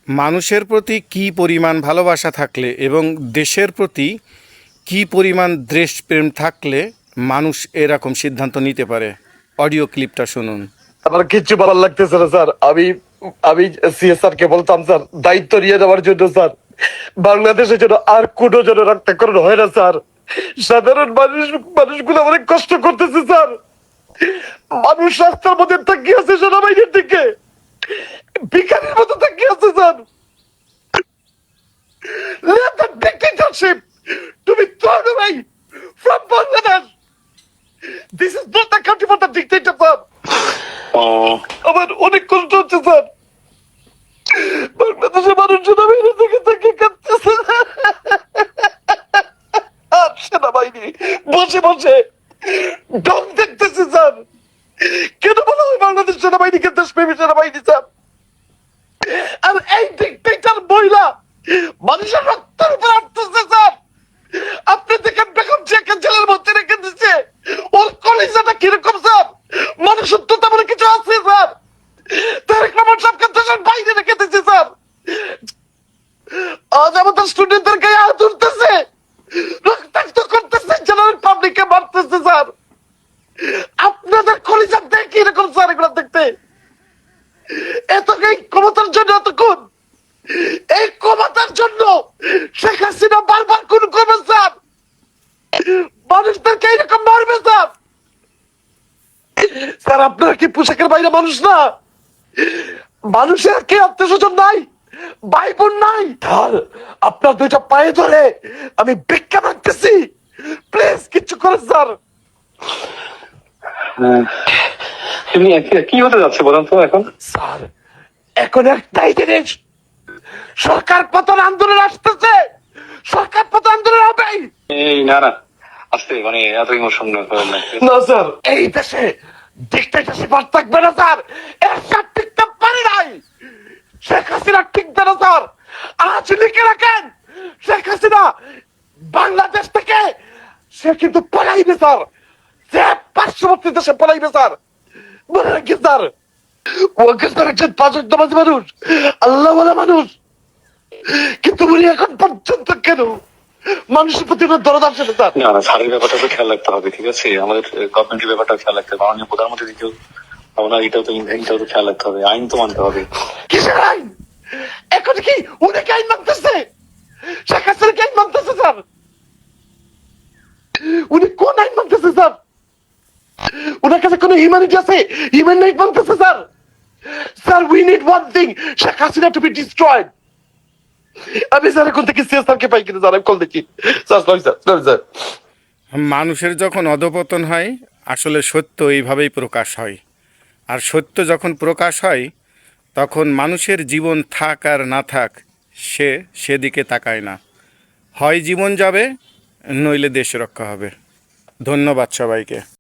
মানুষের প্রতি কী পরিমাণ ভালোবাসা থাকলে এবং দেশের প্রতি কী পরিমাণ দেশপ্রেম থাকলে মানুষ এরকম সিদ্ধান্ত নিতে পারে? অডিও ক্লিপটা শুনুন। আমার কিচ্ছু ভালো লাগতেছে না স্যার। আমি আমি সিএসআর কে বলতাম স্যার দায়িত্ব নিয়ে যাওয়ার জন্য স্যার, বাংলাদেশের জন্য আর কোনো জন রক্তকরণ হয় না স্যার। সাধারণ মানুষগুলো অনেক কষ্ট করতেছে স্যার। মানুষ রাস্তার মধ্যে তাকিয়ে আছে সেনাবাহিনীর দিকে, ভিখারির মতো তাকিয়ে আছে sir. Let the dictatorship to be thrown away from Bangladesh. This is not the country for the dictator, sir. আমার অনেক কষ্ট হচ্ছে স্যার। বাংলাদেশের মানুষ সেনাবাহিনী থেকে তাকিয়ে কাঁদতেছে আর সেনাবাহিনী বসে বসে ঢং দেখতেছে স্যার। কেন বলা হয় বাংলাদেশ সেনাবাহিনীকে দেশপ্রেমী সেনাবাহিনী স্যার? আর এই ডিক্টেটর মহিলা মানুষের রক্তের উপর আসতেছে স্যার। আপনি দেখেন বেগম জিয়াকে জেলের মধ্যে রেখে দিচ্ছে, ওর কলিজাটা কিরকম স্যার? মানুষত্বতা বলে কিছু আছে স্যার? তারেক রহমান সাহেবকে দেশের বাইরে রেখে দিচ্ছে স্যার। আজ আমাদের স্টুডেন্টদের গায়ে হাত উঠতেছে, রক্তাক্ত করতেছে, জেনারেল পাবলিককে মারতেছে স্যার। আপনাদের কলিজা দেখি এরকম স্যার এগুলো দেখতে। এই ক্ষমতার জন্য এতক্ষণ, এই ক্ষমতার জন্য শেখ হাসিনা বারবার খুন করবে স্যার, মানুষদেরকে এরকম মারবে স্যার। স্যার আপনারা কি পোশাকের বাইরে মানুষ না? মানুষের কি আত্মীয় স্বজন নাই, ভাই বোন নাই? আপনার দুইটা পায়ে ধরে আমি ভিক্ষা মাগতেছি, প্লিজ কিচ্ছু করেন স্যার। কি হতে যাচ্ছে বলেন তো এখন? স্যার এখন একটাই জিনিস, সরকার পতন আন্দোলন আসতেছে, সরকার পতন আন্দোলন হবেই। এই না না আস্তে, মানে এত ইমোশন না স্যার, এই দেশে ডিক্টেটরশিপ আর থাকবে না স্যার। এরশাদ টিকতে পারে নাই, শেখ হাসিনা টিকবে না স্যার। আজ লিখে রাখেন, শেখ হাসিনা বাংলাদেশ থেকে সে কিন্তু পলাইবে স্যার, সে পার্শ্ববর্তী দেশে পলাইবে স্যার। মনে রাখি স্যার, ওকে স্যার একজন পাঁচ নামাজি মানুষ, আল্লাহ বলা মানুষ, কিন্তু উনি এখন পর্যন্ত কেন মানুষের প্রতি দরদ আসে না স্যার? না না, স্যারের ব্যাপারটা তো খেয়াল রাখতে হবে, ঠিক আছে? আমাদের গভর্নমেন্টের ব্যাপারটা খেয়াল রাখতে হবে, মাননীয় প্রধানমন্ত্রী দিকেও আপনার এটাও তো খেয়াল রাখতে হবে, আইন তো মানতে হবে। কিসের আইন? এখন কি উনি কি আইন মানতেছে? শেখ হাসিনা কি আইন মানতেছে স্যার? উনি কোন আইন মানতেছে স্যার? ওনার কাছে কোনো হিউম্যানিটি আছে? হিউম্যান রাইট মানতেছে sir? Sir we need one thing, Sheikh Hasina to be destroyed. আমি স্যার এখন থেকে সিএসআর কে পাই কিনা স্যার, আমি কল দেখি স্যার। স্যার মানুষের যখন অধপতন হয় আসলে সত্য এইভাবেই প্রকাশ হয়, আর সত্য যখন প্রকাশ হয় তখন মানুষের জীবন থাক আর না থাক সে সেদিকে তাকায় না, হয় জীবন যাবে নইলে দেশ রক্ষা হবে। ধন্যবাদ সবাইকে।